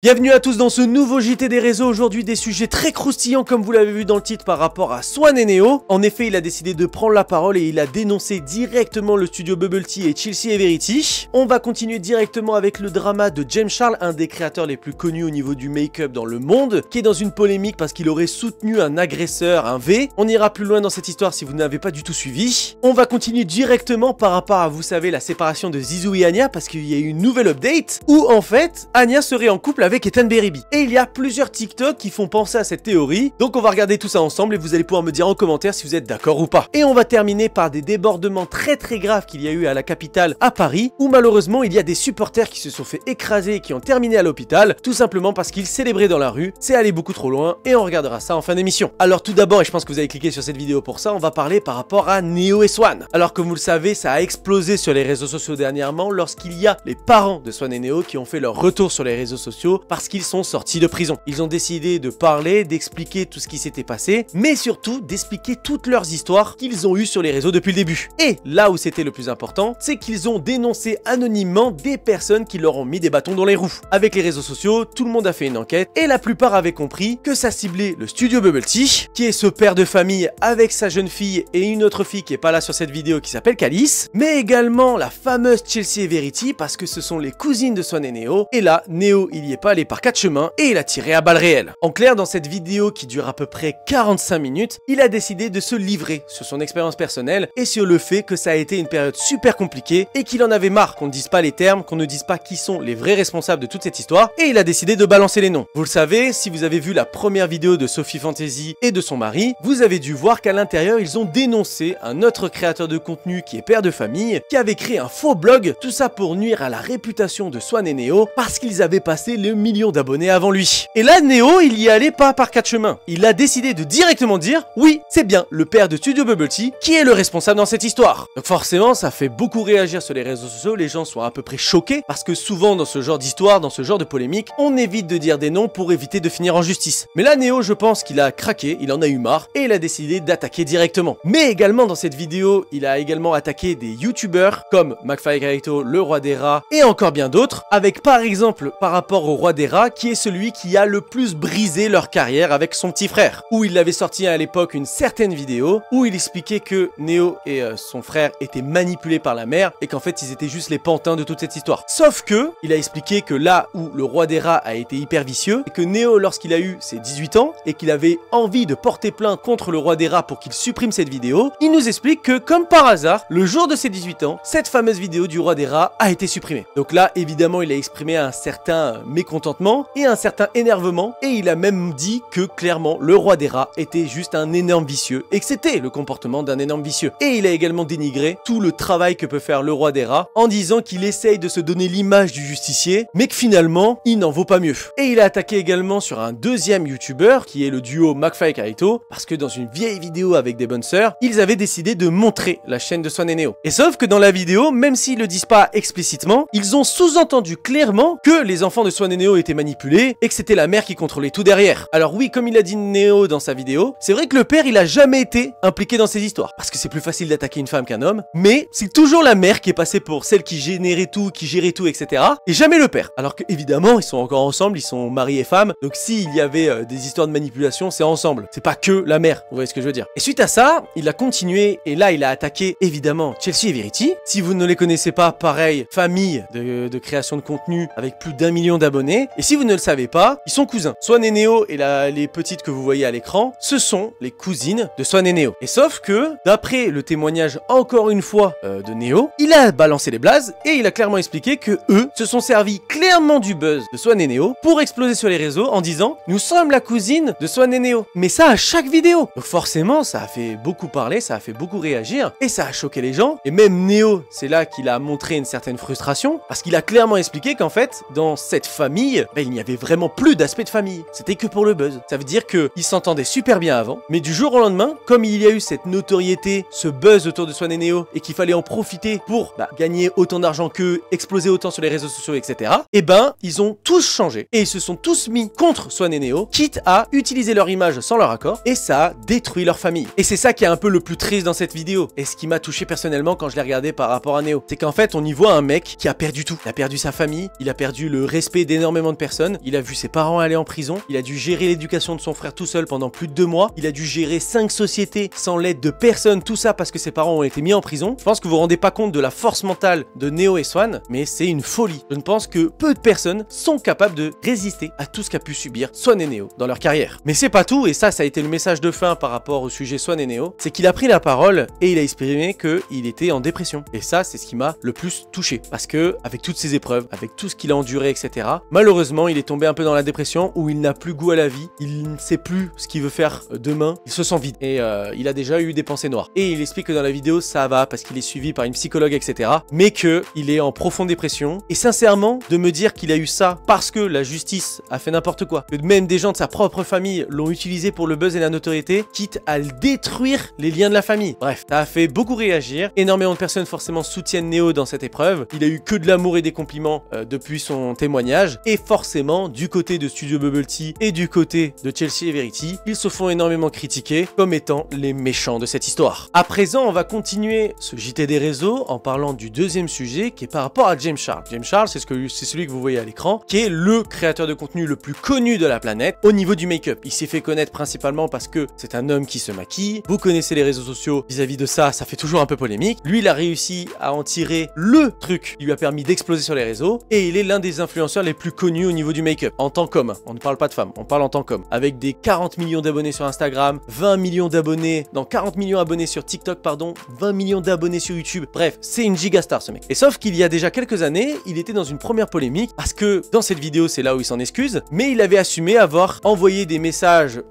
Bienvenue à tous dans ce nouveau JT des réseaux. Aujourd'hui des sujets très croustillants comme vous l'avez vu dans le titre par rapport à Swan et Neo. En effet il a décidé de prendre la parole et il a dénoncé directement le studio Bubble Tea et Chelsea et Verity. On va continuer directement avec le drama de James Charles, un des créateurs les plus connus au niveau du make-up dans le monde, qui est dans une polémique parce qu'il aurait soutenu un agresseur, un V. On ira plus loin dans cette histoire si vous n'avez pas du tout suivi. On va continuer directement par rapport à, vous savez, la séparation de Zizou et Anya parce qu'il y a eu une nouvelle update où en fait Anya serait en couple avec Ethan Berryby. Et il y a plusieurs TikTok qui font penser à cette théorie, donc on va regarder tout ça ensemble et vous allez pouvoir me dire en commentaire si vous êtes d'accord ou pas. Et on va terminer par des débordements très graves qu'il y a eu à la capitale, à Paris, où malheureusement il y a des supporters qui se sont fait écraser et qui ont terminé à l'hôpital, tout simplement parce qu'ils célébraient dans la rue. C'est allé beaucoup trop loin et on regardera ça en fin d'émission. Alors tout d'abord, et je pense que vous avez cliqué sur cette vidéo pour ça, on va parler par rapport à Neo et Swan. Alors comme vous le savez, ça a explosé sur les réseaux sociaux dernièrement lorsqu'il y a les parents de Swan et Neo qui ont fait leur retour sur les réseaux sociaux parce qu'ils sont sortis de prison. Ils ont décidé de parler, d'expliquer tout ce qui s'était passé, mais surtout d'expliquer toutes leurs histoires qu'ils ont eues sur les réseaux depuis le début. Et là où c'était le plus important, c'est qu'ils ont dénoncé anonymement des personnes qui leur ont mis des bâtons dans les roues. Avec les réseaux sociaux, tout le monde a fait une enquête et la plupart avaient compris que ça ciblait le studio Bubble Tea, qui est ce père de famille avec sa jeune fille et une autre fille qui est pas là sur cette vidéo qui s'appelle Calice, mais également la fameuse Chelsea et Verity parce que ce sont les cousines de Swan et Neo. Et là, Neo, il y est pas allé par 4 chemins et il a tiré à balles réelles. En clair, dans cette vidéo qui dure à peu près 45 minutes, il a décidé de se livrer sur son expérience personnelle et sur le fait que ça a été une période super compliquée et qu'il en avait marre qu'on ne dise pas les termes, qu'on ne dise pas qui sont les vrais responsables de toute cette histoire, et il a décidé de balancer les noms. Vous le savez, si vous avez vu la première vidéo de Sophie Fantasy et de son mari, vous avez dû voir qu'à l'intérieur, ils ont dénoncé un autre créateur de contenu qui est père de famille, qui avait créé un faux blog, tout ça pour nuire à la réputation de Swan et Neo parce qu'ils avaient passé le million d'abonnés avant lui. Et là, Neo, il y allait pas par 4 chemins. Il a décidé de directement dire, oui, c'est bien le père de Studio Bubble Tea qui est le responsable dans cette histoire. Donc forcément, ça fait beaucoup réagir sur les réseaux sociaux, les gens sont à peu près choqués, parce que souvent dans ce genre d'histoire, dans ce genre de polémique, on évite de dire des noms pour éviter de finir en justice. Mais là, Neo, je pense qu'il a craqué, il en a eu marre, et il a décidé d'attaquer directement. Mais également dans cette vidéo, il a également attaqué des youtubeurs, comme McFly Carito, le roi des rats, et encore bien d'autres, avec par exemple, par rapport au roi des rats, qui est celui qui a le plus brisé leur carrière avec son petit frère, où il avait sorti à l'époque une certaine vidéo où il expliquait que Neo et son frère étaient manipulés par la mère et qu'en fait ils étaient juste les pantins de toute cette histoire. Sauf que il a expliqué que là où le roi des rats a été hyper vicieux et que Neo, lorsqu'il a eu ses 18 ans et qu'il avait envie de porter plainte contre le roi des rats pour qu'il supprime cette vidéo, il nous explique que comme par hasard, le jour de ses 18 ans, cette fameuse vidéo du roi des rats a été supprimée. Donc là évidemment il a exprimé un certain mécontentement et un certain énervement, et il a même dit que clairement le roi des rats était juste un énorme vicieux et que c'était le comportement d'un énorme vicieux. Et il a également dénigré tout le travail que peut faire le roi des rats en disant qu'il essaye de se donner l'image du justicier mais que finalement il n'en vaut pas mieux. Et il a attaqué également sur un deuxième youtubeur qui est le duo McFly et Carito parce que dans une vieille vidéo avec des bonnes sœurs, ils avaient décidé de montrer la chaîne de Swan et Neo. Et sauf que dans la vidéo, même s'ils le disent pas explicitement, ils ont sous-entendu clairement que les enfants de Swan et Neo étaient manipulés et que c'était la mère qui contrôlait tout derrière. Alors oui, comme il a dit Neo dans sa vidéo, c'est vrai que le père il a jamais été impliqué dans ces histoires parce que c'est plus facile d'attaquer une femme qu'un homme, mais c'est toujours la mère qui est passée pour celle qui générait tout, qui gérait tout, etc. et jamais le père. Alors que évidemment ils sont encore ensemble, ils sont mari et femme, donc s'il y avait des histoires de manipulation, c'est ensemble, c'est pas que la mère, vous voyez ce que je veux dire. Et suite à ça, il a continué et là il a attaqué évidemment Chelsea et Verity. Si vous ne les connaissez pas, pareil, famille de création de contenu avec plus d'1 million d'abonnés, et si vous ne le savez pas, ils sont cousins. Swan et Neo et les petites que vous voyez à l'écran, ce sont les cousines de Swan et Neo. Et sauf que, d'après le témoignage encore une fois de Neo, il a balancé les blazes et il a clairement expliqué que eux se sont servis clairement du buzz de Swan et Neo pour exploser sur les réseaux en disant « Nous sommes la cousine de Swan et Neo ». Mais ça à chaque vidéo. Donc forcément, ça a fait beaucoup parler, ça a fait beaucoup réagir et ça a choqué les gens. Et même Neo, c'est là qu'il a montré une certaine frustration parce qu'il a clairement expliqué qu'en fait, dans cette famille, il n'y avait vraiment plus d'aspect de famille. C'était que pour le buzz. Ça veut dire qu'ils s'entendaient super bien avant, mais du jour au lendemain, comme il y a eu cette notoriété, ce buzz autour de Swan et Neo, et qu'il fallait en profiter pour gagner autant d'argent qu'eux, exploser autant sur les réseaux sociaux, etc. Et ils ont tous changé. Et ils se sont tous mis contre Swan et Neo, quitte à utiliser leur image sans leur accord, et ça a détruit leur famille. Et c'est ça qui est un peu le plus triste dans cette vidéo, et ce qui m'a touché personnellement quand je l'ai regardé par rapport à Neo. C'est qu'en fait, on y voit un mec qui a perdu tout. Il a perdu sa famille, il a perdu le respect d'énormément énormément de personnes. Il a vu ses parents aller en prison. Il a dû gérer l'éducation de son frère tout seul pendant plus de 2 mois. Il a dû gérer 5 sociétés sans l'aide de personne. Tout ça parce que ses parents ont été mis en prison. Je pense que vous vous rendez pas compte de la force mentale de Neo et Swan, mais c'est une folie. Je ne pense que peu de personnes sont capables de résister à tout ce qu'a pu subir Swan et Neo dans leur carrière. Mais c'est pas tout, et ça a été le message de fin par rapport au sujet Swan et Neo, c'est qu'il a pris la parole et il a exprimé qu'il était en dépression. Et ça, c'est ce qui m'a le plus touché. Parce que, avec toutes ces épreuves, avec tout ce qu'il a enduré, etc., malheureusement, il est tombé un peu dans la dépression où il n'a plus goût à la vie, il ne sait plus ce qu'il veut faire demain, il se sent vide. Et il a déjà eu des pensées noires. Et il explique que dans la vidéo, ça va parce qu'il est suivi par une psychologue, etc., mais qu'il est en profonde dépression. Et sincèrement, de me dire qu'il a eu ça parce que la justice a fait n'importe quoi, que même des gens de sa propre famille l'ont utilisé pour le buzz et la notoriété, quitte à détruire les liens de la famille. Bref, ça a fait beaucoup réagir. Énormément de personnes forcément soutiennent Neo dans cette épreuve. Il a eu que de l'amour et des compliments depuis son témoignage. Et forcément, du côté de Studio Bubble Tea et du côté de Chelsea et Verity, ils se font énormément critiquer comme étant les méchants de cette histoire. À présent, on va continuer ce JT des réseaux en parlant du deuxième sujet qui est par rapport à James Charles. James Charles, c'est celui que vous voyez à l'écran, qui est le créateur de contenu le plus connu de la planète au niveau du make-up. Il s'est fait connaître principalement parce que c'est un homme qui se maquille. Vous connaissez les réseaux sociaux vis-à-vis de ça, ça fait toujours un peu polémique. Lui, il a réussi à en tirer le truc qui lui a permis d'exploser sur les réseaux et il est l'un des influenceurs les plus connus au niveau du make-up en tant qu'homme. On ne parle pas de femme, on parle en tant qu'homme. Avec des 40 millions d'abonnés sur Instagram, 20 millions d'abonnés, non 40 millions d'abonnés sur TikTok, pardon, 20 millions d'abonnés sur YouTube. Bref, c'est une gigastar ce mec. Et sauf qu'il y a déjà quelques années, il était dans une première polémique parce que dans cette vidéo, c'est là où il s'en excuse, mais il avait assumé avoir envoyé des messages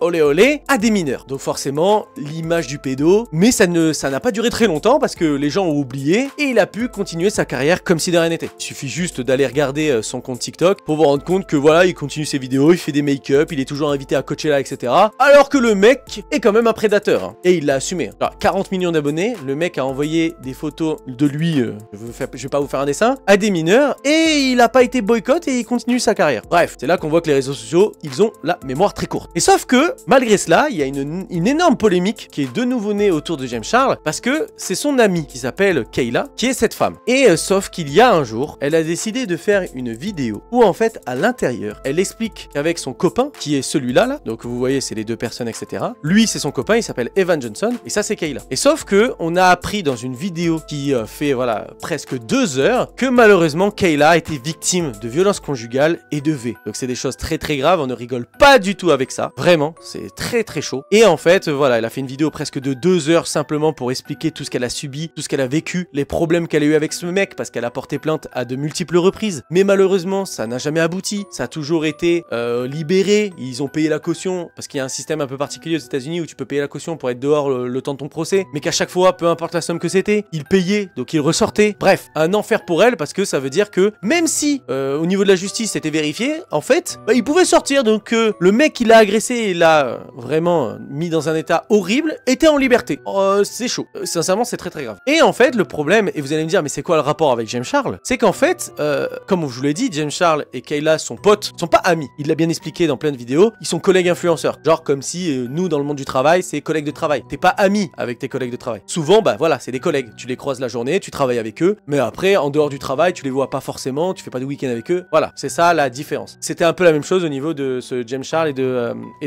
olé olé à des mineurs. Donc forcément, l'image du pédo, mais ça n'a pas duré très longtemps parce que les gens ont oublié et il a pu continuer sa carrière comme si de rien n'était. Il suffit juste d'aller regarder son compte TikTok pour vous rendre compte que voilà, il continue ses vidéos, il fait des make-up, il est toujours invité à Coachella, etc. Alors que le mec est quand même un prédateur. Hein. Et il l'a assumé. Alors, 40 millions d'abonnés, le mec a envoyé des photos de lui, je vais pas vous faire un dessin, à des mineurs et il a pas été boycott et il continue sa carrière. Bref, c'est là qu'on voit que les réseaux sociaux, ils ont la mémoire très courte. Et sauf que, malgré cela, il y a une énorme polémique qui est de nouveau née autour de James Charles parce que c'est son amie qui s'appelle Kayla, qui est cette femme. Et sauf qu'il y a un jour, elle a décidé de faire une vidéo où en fait, à l'intérieur, elle explique qu'avec son copain, qui est celui-là, là, donc vous voyez, c'est les deux personnes, etc. Lui, c'est son copain, il s'appelle Evan Johnson, et ça, c'est Kayla. Et sauf que, on a appris dans une vidéo qui fait, voilà, presque 2 heures, que malheureusement, Kayla a été victime de violences conjugales et de V. Donc c'est des choses très très graves, on ne rigole pas du tout avec ça. Vraiment, c'est très très chaud. Et en fait, voilà, elle a fait une vidéo presque de 2 heures simplement pour expliquer tout ce qu'elle a subi, tout ce qu'elle a vécu, les problèmes qu'elle a eu avec ce mec, parce qu'elle a porté plainte à de multiples reprises. Mais malheureusement, ça n'a jamais abouti. Ça a toujours été libéré. Ils ont payé la caution, parce qu'il y a un système un peu particulier aux États-Unis où tu peux payer la caution pour être dehors le temps de ton procès, mais qu'à chaque fois, peu importe la somme que c'était, ils payaient, donc ils ressortaient. Bref, un enfer pour elle, parce que ça veut dire que même si au niveau de la justice c'était vérifié, en fait, bah, il pouvait sortir. Donc le mec qui l'a agressé et l'a vraiment mis dans un état horrible était en liberté. C'est chaud. Sincèrement, c'est très très grave. Et en fait, le problème, et vous allez me dire, mais c'est quoi le rapport avec James Charles? C'est qu'en fait, comme je vous l'ai dit, James Charles et Kayla sont potes, sont pas amis. Il l'a bien expliqué dans plein de vidéos. Ils sont collègues influenceurs. Genre comme si nous, dans le monde du travail, c'est collègues de travail. T'es pas ami avec tes collègues de travail. Souvent, bah voilà, c'est des collègues. Tu les croises la journée, tu travailles avec eux, mais après, en dehors du travail, tu les vois pas forcément, tu fais pas de week-end avec eux. Voilà, c'est ça la différence. C'était un peu la même chose au niveau de ce James Charles et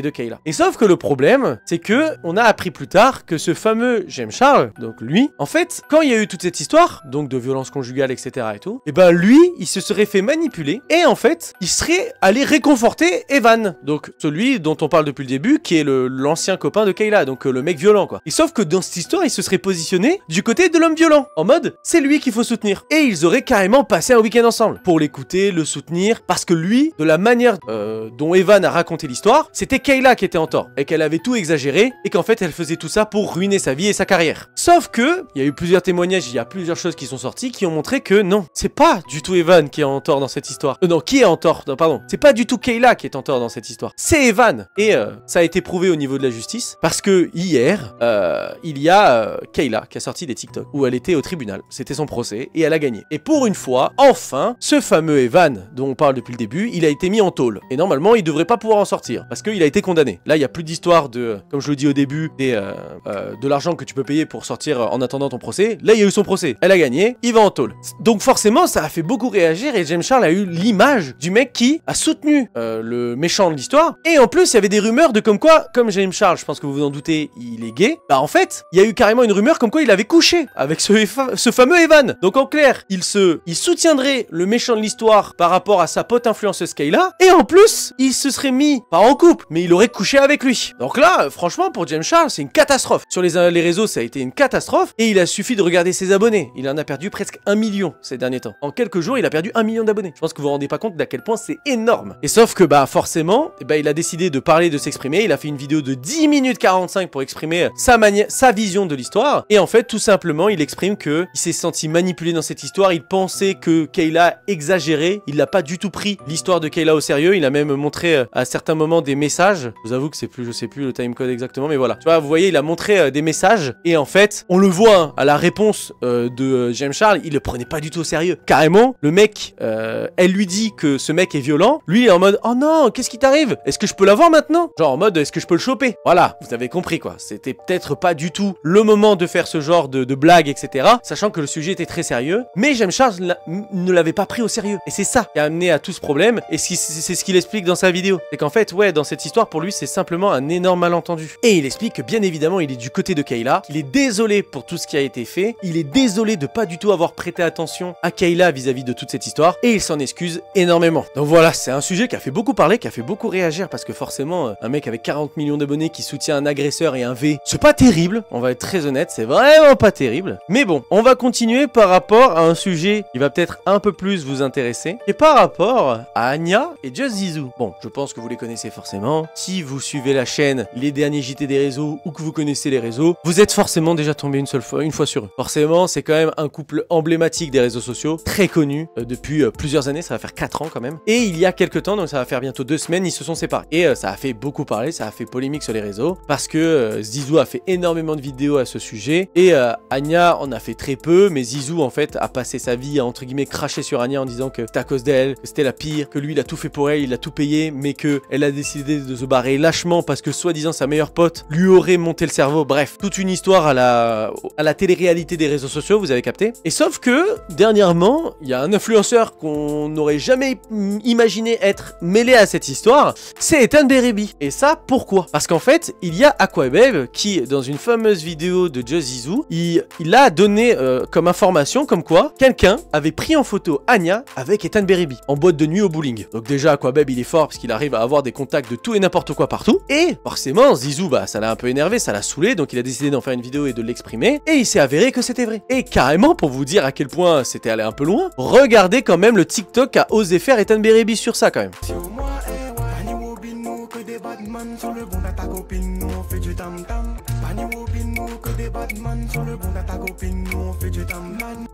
de Kayla. Et sauf que le problème, c'est que on a appris plus tard que ce fameux James Charles, donc lui, en fait, quand il y a eu toute cette histoire, donc de violence conjugale, etc. et tout, et ben lui, il se serait fait manipuler et en fait, il serait allé réconforter Evan, donc celui dont on parle depuis le début, qui est l'ancien copain de Kayla, donc le mec violent quoi. Et sauf que dans cette histoire, il se serait positionné du côté de l'homme violent, en mode, c'est lui qu'il faut soutenir. Et ils auraient carrément passé un week-end ensemble pour l'écouter, le soutenir, parce que lui, de la manière dont Evan a raconté l'histoire, c'était Kayla qui était en tort et qu'elle avait tout exagéré et qu'en fait elle faisait tout ça pour ruiner sa vie et sa carrière. Sauf que il y a eu plusieurs témoignages, il y a plusieurs choses qui sont sorties qui ont montré que non, c'est pas du tout Evan qui est en tort dans cette histoire. Non, qui est en tort? Non, pardon, c'est pas du tout Kayla qui est en tort dans cette histoire. C'est Evan. Et ça a été prouvé au niveau de la justice parce que hier, il y a Kayla qui a sorti des TikTok où elle était au tribunal. C'était son procès et elle a gagné. Et pour une fois, enfin, ce fameux Evan dont on parle depuis le début, il a été mis en tôle. Et normalement, il devrait pas pouvoir en sortir parce qu'il a été condamné. terminé. Là, il n'y a plus d'histoire de, comme je le dis au début, de l'argent que tu peux payer pour sortir en attendant ton procès. Là, il y a eu son procès. Elle a gagné, il va en tôle. Donc forcément, ça a fait beaucoup réagir et James Charles a eu l'image du mec qui a soutenu le méchant de l'histoire. Et en plus, il y avait des rumeurs de comme quoi, comme James Charles, je pense que vous vous en doutez, il est gay. Bah en fait, il y a eu carrément une rumeur comme quoi il avait couché avec ce fameux Evan. Donc en clair, il soutiendrait le méchant de l'histoire par rapport à sa pote influenceuse Kayla. Et en plus, il se serait mis, pas en couple, mais il aurait couché avec lui. Donc là, franchement, pour James Charles, c'est une catastrophe. Sur les réseaux, ça a été une catastrophe. Et il a suffi de regarder ses abonnés. Il en a perdu presque 1 million ces derniers temps. En quelques jours, il a perdu 1 million d'abonnets. Je pense que vous vous rendez pas compte d'à quel point c'est énorme. Et sauf que, bah, forcément, il a décidé de parler, de s'exprimer. Il a fait une vidéo de 10 minutes 45 pour exprimer sa vision de l'histoire. Et en fait, tout simplement, il exprime que il s'est senti manipulé dans cette histoire. Il pensait que Kayla exagérait. Il n'a pas du tout pris l'histoire de Kayla au sérieux. Il a même montré à certains moments des messages. Je vous avoue que je sais plus le timecode exactement, mais voilà. Tu vois, vous voyez, il a montré des messages. Et en fait, on le voit hein, à la réponse de James Charles, il le prenait pas du tout au sérieux. Carrément, le mec, elle lui dit que ce mec est violent. Lui, il est en mode, oh non, qu'est-ce qui t'arrive? Est-ce que je peux l'avoir maintenant? Genre en mode, est-ce que je peux le choper? Voilà, vous avez compris quoi. C'était peut-être pas du tout le moment de faire ce genre de blague, etc. Sachant que le sujet était très sérieux. Mais James Charles ne l'avait pas pris au sérieux. Et c'est ça qui a amené à tout ce problème. Et c'est ce qu'il explique dans sa vidéo. C'est qu'en fait, ouais, dans cette histoire, pour lui, c'est simplement un énorme malentendu. Et il explique que bien évidemment, il est du côté de Kayla, qu'il est désolé pour tout ce qui a été fait. Il est désolé de pas du tout avoir prêté attention à Kayla vis-à-vis de toute cette histoire. Et il s'en excuse énormément. Donc voilà, c'est un sujet qui a fait beaucoup parler, qui a fait beaucoup réagir. Parce que forcément, un mec avec 40 millions d'abonnés qui soutient un agresseur et un V, c'est pas terrible. On va être très honnête, c'est vraiment pas terrible. Mais bon, on va continuer par rapport à un sujet qui va peut-être un peu plus vous intéresser. Et par rapport à Anya et Just Zizou. Bon, je pense que vous les connaissez forcément. Si vous suivez la chaîne, les derniers JT des réseaux ou que vous connaissez les réseaux, vous êtes forcément déjà tombé une fois sur eux. Forcément, c'est quand même un couple emblématique des réseaux sociaux, très connu depuis plusieurs années, ça va faire 4 ans quand même. Et il y a quelques temps, donc ça va faire bientôt 2 semaines, ils se sont séparés. Et ça a fait beaucoup parler, ça a fait polémique sur les réseaux parce que Zizou a fait énormément de vidéos à ce sujet et Anya en a fait très peu, mais Zizou en fait a passé sa vie à entre guillemets cracher sur Anya en disant que c'était à cause d'elle, que c'était la pire, que lui il a tout fait pour elle, il a tout payé, mais que elle a décidé de se barrer lâchement parce que soi-disant sa meilleure pote lui aurait monté le cerveau. Bref, toute une histoire à la télé-réalité des réseaux sociaux, vous avez capté. Et sauf que dernièrement, il y a un influenceur qu'on n'aurait jamais imaginé être mêlé à cette histoire, c'est Ethan Berebi. Et ça, pourquoi? Parce qu'en fait, il y a Aquababe qui, dans une fameuse vidéo de Just Zizou, il a donné comme information comme quoi quelqu'un avait pris en photo Anya avec Ethan Berebi en boîte de nuit au bowling. Donc déjà, Aquababe, il est fort parce qu'il arrive à avoir des contacts de tout et n'importe quoi partout. Et forcément, Zizou, bah, ça l'a un peu énervé, ça l'a saoulé, donc il a décidé d'en faire une vidéo et de l'exprimer. Et il s'est avéré que c'était vrai. Et carrément, pour vous dire à quel point c'était allé un peu loin, regardez quand même le TikTok qu'a osé faire Ethan Berebi sur ça quand même.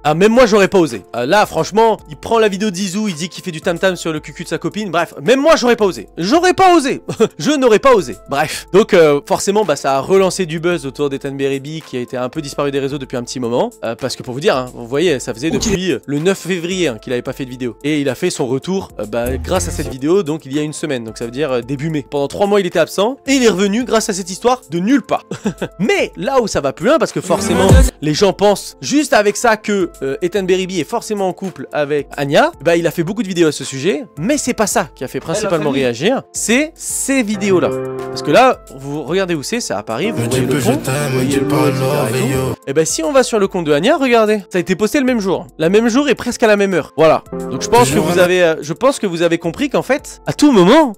Ah, même moi j'aurais pas osé. Là franchement, il prend la vidéo de Zizou, il dit qu'il fait du tam tam sur le cucu de sa copine. Bref, même moi j'aurais pas osé. J'aurais pas osé. Je n'aurais pas osé. Bref. Donc forcément bah ça a relancé du buzz autour d'Ethan Berebi qui a été un peu disparu des réseaux depuis un petit moment. Parce que pour vous dire, hein, vous voyez, ça faisait depuis le 9 février hein, qu'il avait pas fait de vidéo. Et il a fait son retour grâce à cette vidéo donc il y a une semaine. Donc ça veut dire début mai. Pendant 3 mois il était absent et il est revenu grâce à cette histoire de nulle part. Mais là où ça va plus loin parce que forcément les gens pensent juste avec ça que Ethan Berebi est forcément en couple avec Anya, bah il a fait beaucoup de vidéos à ce sujet, mais c'est pas ça qui a fait principalement réagir, c'est ces vidéos là. Parce que là, vous regardez où c'est à Paris, vous voyez le pont, vous voyez le lot, etc. Et bah si on va sur le compte de Anya, regardez, ça a été posté le même jour. La même jour et presque à la même heure. Voilà. Donc je pense que vous avez compris qu'en fait, à tout moment,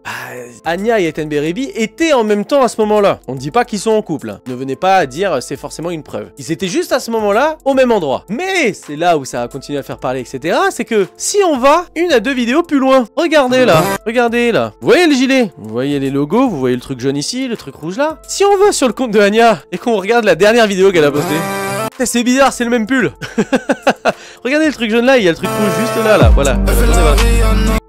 Anya et Ethan Berebi étaient en même temps à ce moment-là. On ne dit pas qu'ils sont en couple. Ne venez pas à dire c'est forcément une preuve. Ils étaient juste à ce moment-là au même endroit. Mais c'est là où ça a continué à faire parler, etc. C'est que si on va 1 à 2 vidéos plus loin, regardez là, regardez là. Vous voyez le gilet? Vous voyez les logos? Vous voyez le truc jaune ici, le truc rouge là? Si on va sur le compte de Anya et qu'on regarde la dernière vidéo qu'elle a postée, c'est bizarre, c'est le même pull. Regardez le truc jaune là, il y a le truc rouge juste là, voilà.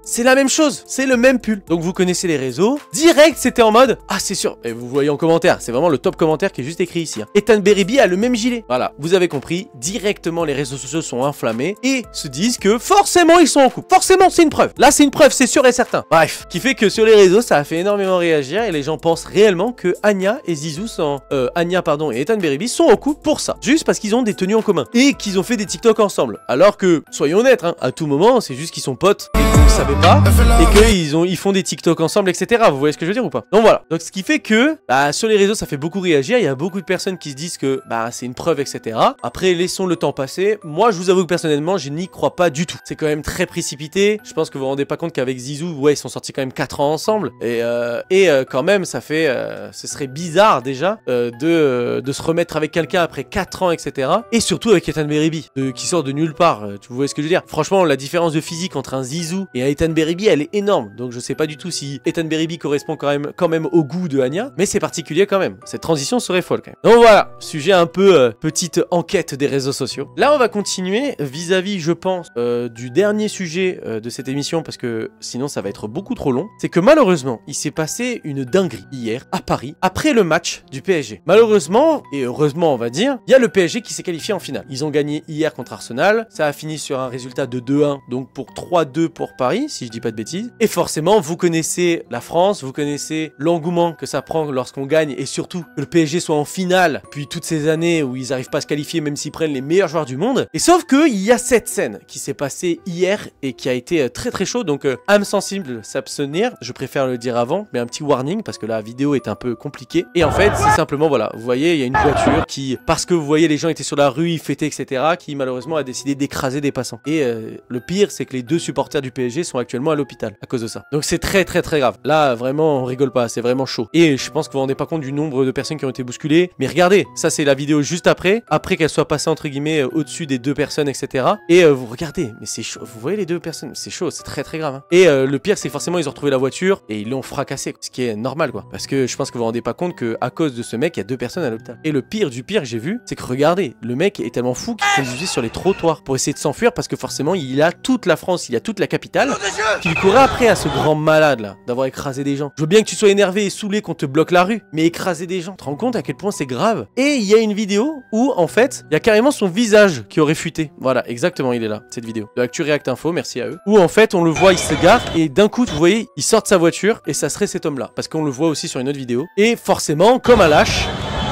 c'est la même chose, c'est le même pull. Donc vous connaissez les réseaux. Direct, c'était en mode, ah c'est sûr, et vous voyez en commentaire, c'est vraiment le top commentaire qui est juste écrit ici. Hein. Ethan Beribi a le même gilet. Voilà, vous avez compris, directement les réseaux sociaux sont inflammés et se disent que forcément ils sont en couple. Forcément, c'est une preuve. Là, c'est une preuve, c'est sûr et certain. Bref, qui fait que sur les réseaux, ça a fait énormément réagir et les gens pensent réellement que Anya et Zizou sont, et Ethan Beribi sont en couple pour ça. Juste parce qu'ils ont des tenues en commun et qu'ils ont fait des TikTok ensemble. Alors que, soyons honnêtes, hein, à tout moment, c'est juste qu'ils sont potes et que vous ne savez pas et qu'ils font des TikTok ensemble, etc. Vous voyez ce que je veux dire ou pas? Donc voilà. Donc ce qui fait que, sur les réseaux, ça fait beaucoup réagir. Il y a beaucoup de personnes qui se disent que, c'est une preuve, etc. Après, laissons le temps passer. Moi, je vous avoue que personnellement, je n'y crois pas du tout. C'est quand même très précipité. Je pense que vous vous rendez pas compte qu'avec Zizou, ouais, ils sont sortis quand même 4 ans ensemble. Et quand même, ça fait, ce serait bizarre déjà de se remettre avec quelqu'un après 4 ans, etc. Et surtout avec Ethan Beribi, qui sort de nulle part. Tu vois ce que je veux dire? Franchement, la différence de physique entre un Zizou et un Ethan Beribi, elle est énorme. Donc je sais pas du tout si Ethan Beribi correspond quand même au goût de Anya, mais c'est particulier quand même. Cette transition serait folle quand même. Donc voilà, sujet un peu petite enquête des réseaux sociaux. Là, on va continuer vis-à-vis, je pense, du dernier sujet de cette émission, parce que sinon ça va être beaucoup trop long. C'est que malheureusement, il s'est passé une dinguerie hier à Paris, après le match du PSG. Malheureusement, et heureusement on va dire, il y a le PSG qui s'est qualifié en finale. Ils ont gagné hier contre Arsenal, ça a fini sur un résultat de 2-1, donc pour 3-2 pour Paris, si je dis pas de bêtises. Et forcément, vous connaissez la France, vous connaissez l'engouement que ça prend lorsqu'on gagne, et surtout que le PSG soit en finale, puis toutes ces années où ils n'arrivent pas à se qualifier même s'ils prennent les meilleurs joueurs du monde. Et sauf que il y a cette scène qui s'est passée hier et qui a été très très chaud, donc âme sensible s'abstenir, je préfère le dire avant, mais un petit warning parce que la vidéo est un peu compliquée. Et en fait, c'est simplement, voilà, vous voyez, il y a une voiture qui, parce que vous voyez les gens étaient sur la rue, ils fêtaient, etc., qui malheureusement a décidé d'écraser des passants. Et le pire, c'est que les 2 supporters du PSG sont actuellement à l'hôpital à cause de ça. Donc c'est très très très grave. Là, vraiment, on rigole pas, c'est vraiment chaud. Et je pense que vous vous rendez pas compte du nombre de personnes qui ont été bousculées. Mais regardez, ça c'est la vidéo juste après qu'elle soit passée entre guillemets au-dessus des 2 personnes, etc. Et vous regardez, mais c'est chaud. Vous voyez les 2 personnes, c'est chaud, c'est très très grave. Hein. Et le pire, c'est forcément ils ont retrouvé la voiture et ils l'ont fracassée, ce qui est normal quoi. Parce que je pense que vous vous rendez pas compte que à cause de ce mec, il y a 2 personnes à l'hôpital. Et le pire du pire que j'ai vu, c'est que regardez, le mec est tellement fou qu'il conduisait sur les trottoirs pour essayer de s'enfuir parce que forcément il a toute la France, il a toute la capitale qui lui courait après à ce grand malade là d'avoir écrasé des gens. Je veux bien que tu sois énervé et saoulé qu'on te bloque la rue, mais écraser des gens, tu te rends compte à quel point c'est grave? Et il y a une vidéo où en fait il y a carrément son visage qui aurait fuité. Voilà, exactement, il est là, cette vidéo de Actu React Info, merci à eux. Où en fait on le voit, il se gare et d'un coup vous voyez il sort de sa voiture et ça serait cet homme là parce qu'on le voit aussi sur une autre vidéo. Et forcément, comme un lâche,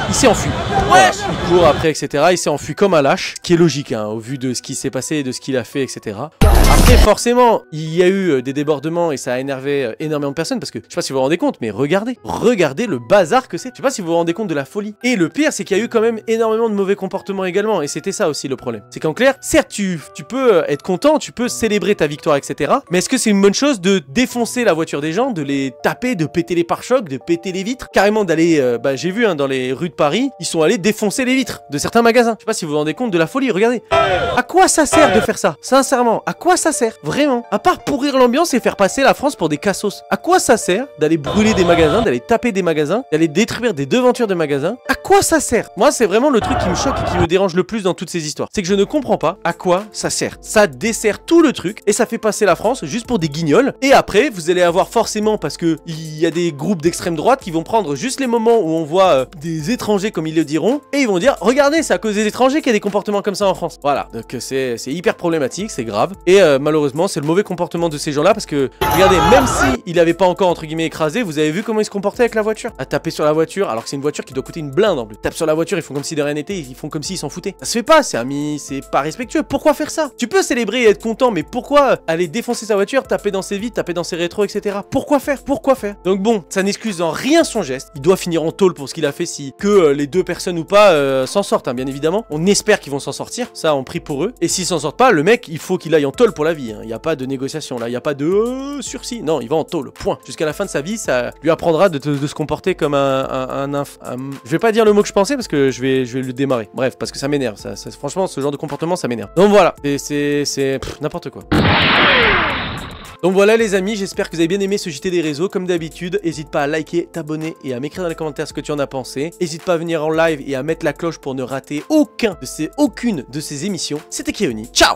il s'est enfui. Voilà. Il court après, etc. Il s'est enfui comme un lâche, qui est logique, hein, au vu de ce qui s'est passé et de ce qu'il a fait, etc. Après, forcément, il y a eu des débordements et ça a énervé énormément de personnes parce que, je sais pas si vous vous rendez compte, mais regardez le bazar que c'est. Je sais pas si vous vous rendez compte de la folie. Et le pire, c'est qu'il y a eu quand même énormément de mauvais comportements également. Et c'était ça aussi le problème. C'est qu'en clair, certes, tu peux être content, tu peux célébrer ta victoire, etc. Mais est-ce que c'est une bonne chose de défoncer la voiture des gens, de les taper, de péter les pare-chocs, de péter les vitres, carrément d'aller, j'ai vu hein, dans les rues de Paris, ils sont allés défoncer les vitres de certains magasins. Je sais pas si vous vous rendez compte de la folie, regardez. À quoi ça sert de faire ça? Sincèrement, à quoi ça sert? Vraiment? À part pourrir l'ambiance et faire passer la France pour des cassos. À quoi ça sert d'aller brûler des magasins, d'aller taper des magasins, d'aller détruire des devantures de magasins? À quoi ça sert? Moi, c'est vraiment le truc qui me choque et qui me dérange le plus dans toutes ces histoires. C'est que je ne comprends pas à quoi ça sert. Ça dessert tout le truc et ça fait passer la France juste pour des guignols. Et après, vous allez avoir forcément, parce que il y a des groupes d'extrême droite qui vont prendre juste les moments où on voit des étrangers comme ils le diront, et ils vont dire regardez, c'est à cause des étrangers qu'il y a des comportements comme ça en France. Voilà, donc c'est hyper problématique, c'est grave, et malheureusement c'est le mauvais comportement de ces gens là, parce que regardez, même si il avait pas encore entre guillemets écrasé, vous avez vu comment ils se comportaient avec la voiture, à taper sur la voiture alors que c'est une voiture qui doit coûter une blinde en plus. Ils tapent sur la voiture, ils font comme si de rien n'était, ils font comme s'ils s'en foutaient. Ça se fait pas, c'est pas respectueux. Pourquoi faire ça? Tu peux célébrer et être content, mais pourquoi aller défoncer sa voiture, taper dans ses vitres, taper dans ses rétros, etc. Pourquoi faire? Donc bon, ça n'excuse en rien son geste, il doit finir en tôle pour ce qu'il a fait, si que les 2 personnes ou pas s'en sortent, hein, bien évidemment. On espère qu'ils vont s'en sortir, ça on prie pour eux. Et s'ils s'en sortent pas, le mec, il faut qu'il aille en tôle pour la vie. Hein. Il n'y a pas de négociation là, il n'y a pas de sursis. Non, il va en tôle, point. Jusqu'à la fin de sa vie, ça lui apprendra de se comporter comme je vais pas dire le mot que je pensais parce que je vais le démarrer. Bref, parce que ça m'énerve. Franchement, ce genre de comportement, ça m'énerve. Donc voilà, c'est n'importe quoi. Donc voilà les amis, j'espère que vous avez bien aimé ce JT des réseaux. Comme d'habitude, n'hésite pas à liker, t'abonner et à m'écrire dans les commentaires ce que tu en as pensé. N'hésite pas à venir en live et à mettre la cloche pour ne rater aucune de ces émissions. C'était Keoni, ciao!